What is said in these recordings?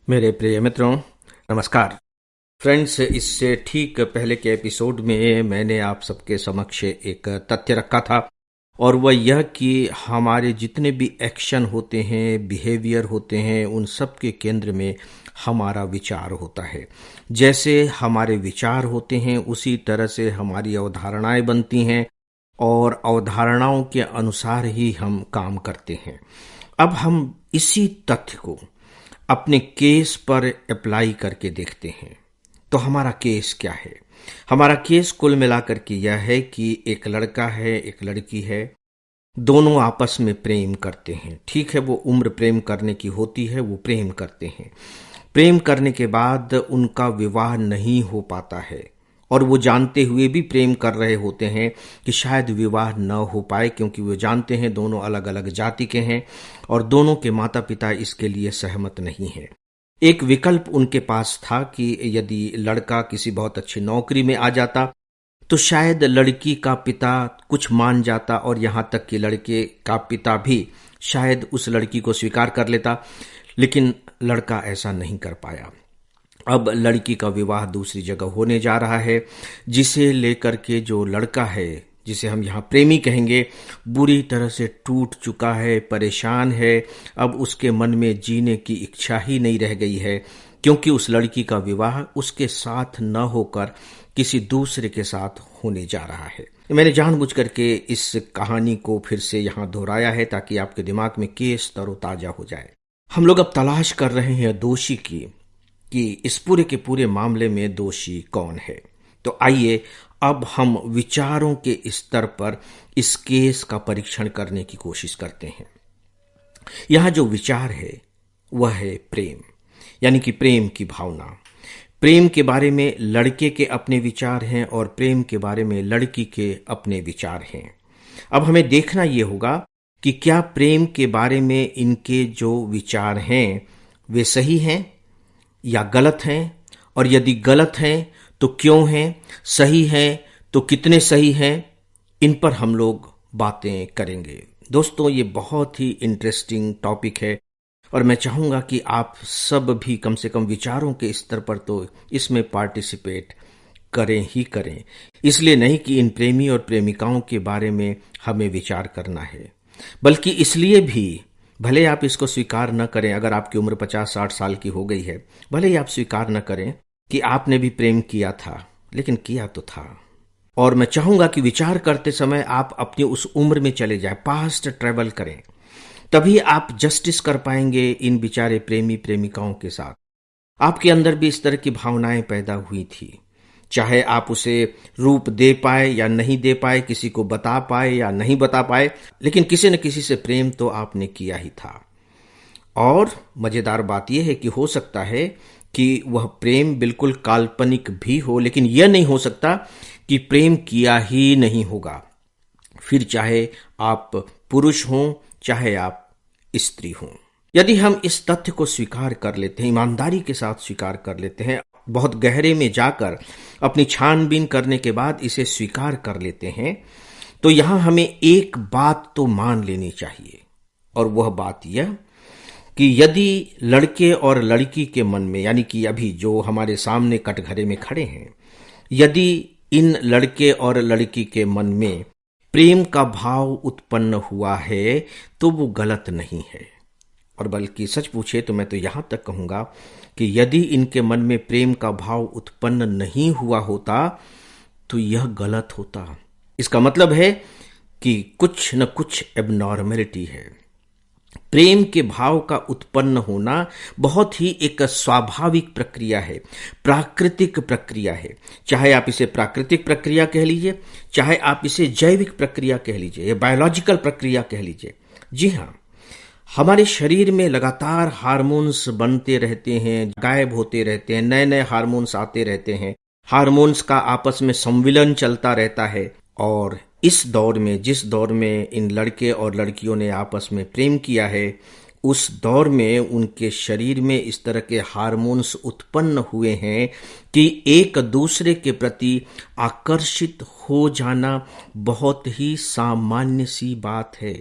मेरे प्रिय मित्रों, नमस्कार। फ्रेंड्स, इससे ठीक पहले के एपिसोड में मैंने आप सबके समक्ष एक तथ्य रखा था और वह यह कि हमारे जितने भी एक्शन होते हैं, बिहेवियर होते हैं, उन सब के केंद्र में हमारा विचार होता है। जैसे हमारे विचार होते हैं उसी तरह से हमारी अवधारणाएं बनती हैं और अवधारणाओं के अनुसार ही हम काम करते हैं। अब हम इसी तथ्य को अपने केस पर अप्लाई करके देखते हैं। तो हमारा केस क्या है? हमारा केस कुल मिलाकर के यह है कि एक लड़का है, एक लड़की है, दोनों आपस में प्रेम करते हैं। ठीक है, वो उम्र प्रेम करने की होती है, वो प्रेम करते हैं। प्रेम करने के बाद उनका विवाह नहीं हो पाता है और वो जानते हुए भी प्रेम कर रहे होते हैं कि शायद विवाह न हो पाए, क्योंकि वो जानते हैं दोनों अलग अलग जाति के हैं और दोनों के माता पिता इसके लिए सहमत नहीं हैं। एक विकल्प उनके पास था कि यदि लड़का किसी बहुत अच्छी नौकरी में आ जाता तो शायद लड़की का पिता कुछ मान जाता और यहाँ तक कि लड़के का पिता भी शायद उस लड़की को स्वीकार कर लेता, लेकिन लड़का ऐसा नहीं कर पाया। अब लड़की का विवाह दूसरी जगह होने जा रहा है, जिसे लेकर के जो लड़का है, जिसे हम यहाँ प्रेमी कहेंगे, बुरी तरह से टूट चुका है, परेशान है। अब उसके मन में जीने की इच्छा ही नहीं रह गई है, क्योंकि उस लड़की का विवाह उसके साथ न होकर किसी दूसरे के साथ होने जा रहा है। मैंने जानबूझ करके इस कहानी को फिर से यहाँ दोहराया है ताकि आपके दिमाग में केस तरोताजा हो जाए। हम लोग अब तलाश कर रहे हैं दोषी की, कि इस पूरे के पूरे मामले में दोषी कौन है। तो आइए अब हम विचारों के स्तर पर इस केस का परीक्षण करने की कोशिश करते हैं। यहां जो विचार है वह है प्रेम, यानी कि प्रेम की भावना। प्रेम के बारे में लड़के के अपने विचार हैं और प्रेम के बारे में लड़की के अपने विचार हैं। अब हमें देखना यह होगा कि क्या प्रेम के बारे में इनके जो विचार हैं वे सही हैं या गलत हैं, और यदि गलत हैं तो क्यों हैं, सही हैं तो कितने सही हैं, इन पर हम लोग बातें करेंगे। दोस्तों, ये बहुत ही इंटरेस्टिंग टॉपिक है और मैं चाहूंगा कि आप सब भी कम से कम विचारों के स्तर पर तो इसमें पार्टिसिपेट करें ही करें। इसलिए नहीं कि इन प्रेमी और प्रेमिकाओं के बारे में हमें विचार करना है, बल्कि इसलिए भी, भले आप इसको स्वीकार न करें, अगर आपकी उम्र 50-60 साल की हो गई है, भले ही आप स्वीकार न करें कि आपने भी प्रेम किया था, लेकिन किया तो था। और मैं चाहूंगा कि विचार करते समय आप अपनी उस उम्र में चले जाएं, पास्ट ट्रेवल करें, तभी आप जस्टिस कर पाएंगे इन बेचारे प्रेमी प्रेमिकाओं के साथ। आपके अंदर भी इस तरह की भावनाएं पैदा हुई थी, चाहे आप उसे रूप दे पाए या नहीं दे पाए, किसी को बता पाए या नहीं बता पाए, लेकिन किसी न किसी से प्रेम तो आपने किया ही था। और मजेदार बात यह है कि हो सकता है कि वह प्रेम बिल्कुल काल्पनिक भी हो, लेकिन यह नहीं हो सकता कि प्रेम किया ही नहीं होगा। फिर चाहे आप पुरुष हों, चाहे आप स्त्री हों। यदि हम इस तथ्य को स्वीकार कर लेते हैं, ईमानदारी के साथ स्वीकार कर लेते हैं, बहुत गहरे में जाकर अपनी छानबीन करने के बाद इसे स्वीकार कर लेते हैं, तो यहां हमें एक बात तो मान लेनी चाहिए, और वह बात यह कि यदि लड़के और लड़की के मन में, यानी कि अभी जो हमारे सामने कटघरे में खड़े हैं, यदि इन लड़के और लड़की के मन में प्रेम का भाव उत्पन्न हुआ है तो वो गलत नहीं है। और बल्कि सच पूछे तो मैं तो यहां तक कहूंगा कि यदि इनके मन में प्रेम का भाव उत्पन्न नहीं हुआ होता तो यह गलत होता। इसका मतलब है कि कुछ न कुछ एबनॉर्मलिटी है। प्रेम के भाव का उत्पन्न होना बहुत ही एक स्वाभाविक प्रक्रिया है, प्राकृतिक प्रक्रिया है। चाहे आप इसे प्राकृतिक प्रक्रिया कह लीजिए, चाहे आप इसे जैविक प्रक्रिया कह लीजिए या बायोलॉजिकल प्रक्रिया कह लीजिए। जी हाँ, हमारे शरीर में लगातार हार्मोन्स बनते रहते हैं, गायब होते रहते हैं, नए नए हार्मोन्स आते रहते हैं, हार्मोन्स का आपस में संविलन चलता रहता है। और इस दौर में, जिस दौर में इन लड़के और लड़कियों ने आपस में प्रेम किया है, उस दौर में उनके शरीर में इस तरह के हार्मोन्स उत्पन्न हुए हैं कि एक दूसरे के प्रति आकर्षित हो जाना बहुत ही सामान्य सी बात है।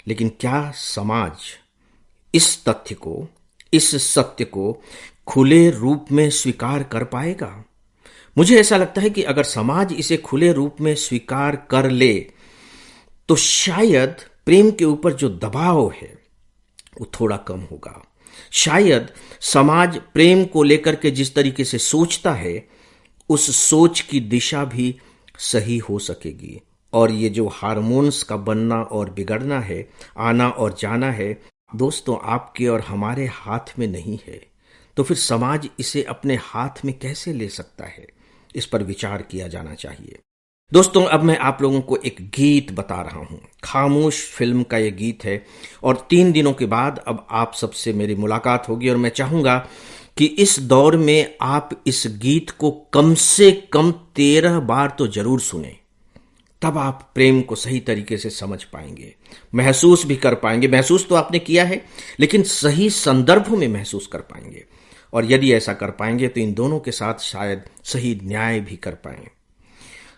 लेकिन क्या समाज इस तथ्य को इस सत्य को खुले रूप में स्वीकार कर पाएगा? मुझे ऐसा लगता है कि अगर समाज इसे खुले रूप में स्वीकार कर ले तो शायद प्रेम के ऊपर जो दबाव है वो थोड़ा कम होगा। शायद समाज प्रेम को लेकर के जिस तरीके से सोचता है उस सोच की दिशा भी सही हो सकेगी। और ये जो हार्मोन्स का बनना और बिगड़ना है, आना और जाना है, दोस्तों आपके और हमारे हाथ में नहीं है। तो फिर समाज इसे अपने हाथ में कैसे ले सकता है? इस पर विचार किया जाना चाहिए। दोस्तों अब मैं आप लोगों को एक गीत बता रहा हूं। खामोश फिल्म का ये गीत है और 3 दिनों के बाद अब आप सबसे मेरी मुलाकात होगी और मैं चाहूंगा कि इस दौर में आप इस गीत को कम से कम 13 बार तो जरूर सुने। तब आप प्रेम को सही तरीके से समझ पाएंगे, महसूस भी कर पाएंगे। महसूस तो आपने किया है लेकिन सही संदर्भों में महसूस कर पाएंगे। और यदि ऐसा कर पाएंगे तो इन दोनों के साथ शायद सही न्याय भी कर पाएं।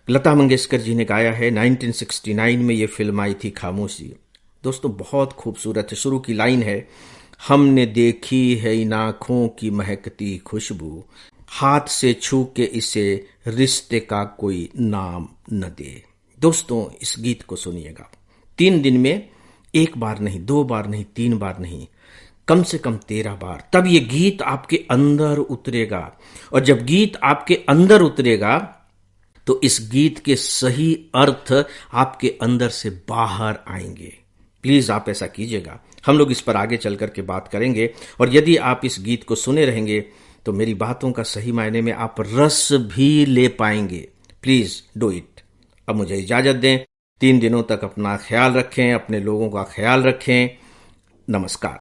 लता मंगेशकर जी ने गाया है, 1969 में ये फिल्म आई थी खामोशी। दोस्तों बहुत खूबसूरत है। शुरू की लाइन है, हमने देखी है इन आँखों की महकती खुशबू, हाथ से छू के इसे रिश्ते का कोई नाम न दे। दोस्तों इस गीत को सुनिएगा 3 दिन में, 1 बार नहीं, 2 बार नहीं, 3 बार नहीं, कम से कम 13 बार। तब ये गीत आपके अंदर उतरेगा और जब गीत आपके अंदर उतरेगा तो इस गीत के सही अर्थ आपके अंदर से बाहर आएंगे। प्लीज आप ऐसा कीजिएगा। हम लोग इस पर आगे चल करके बात करेंगे और यदि आप इस गीत को सुने रहेंगे तो मेरी बातों का सही मायने में आप रस भी ले पाएंगे। Please do it. अब मुझे इजाजत दें। 3 दिनों तक अपना ख्याल रखें, अपने लोगों का ख्याल रखें। नमस्कार।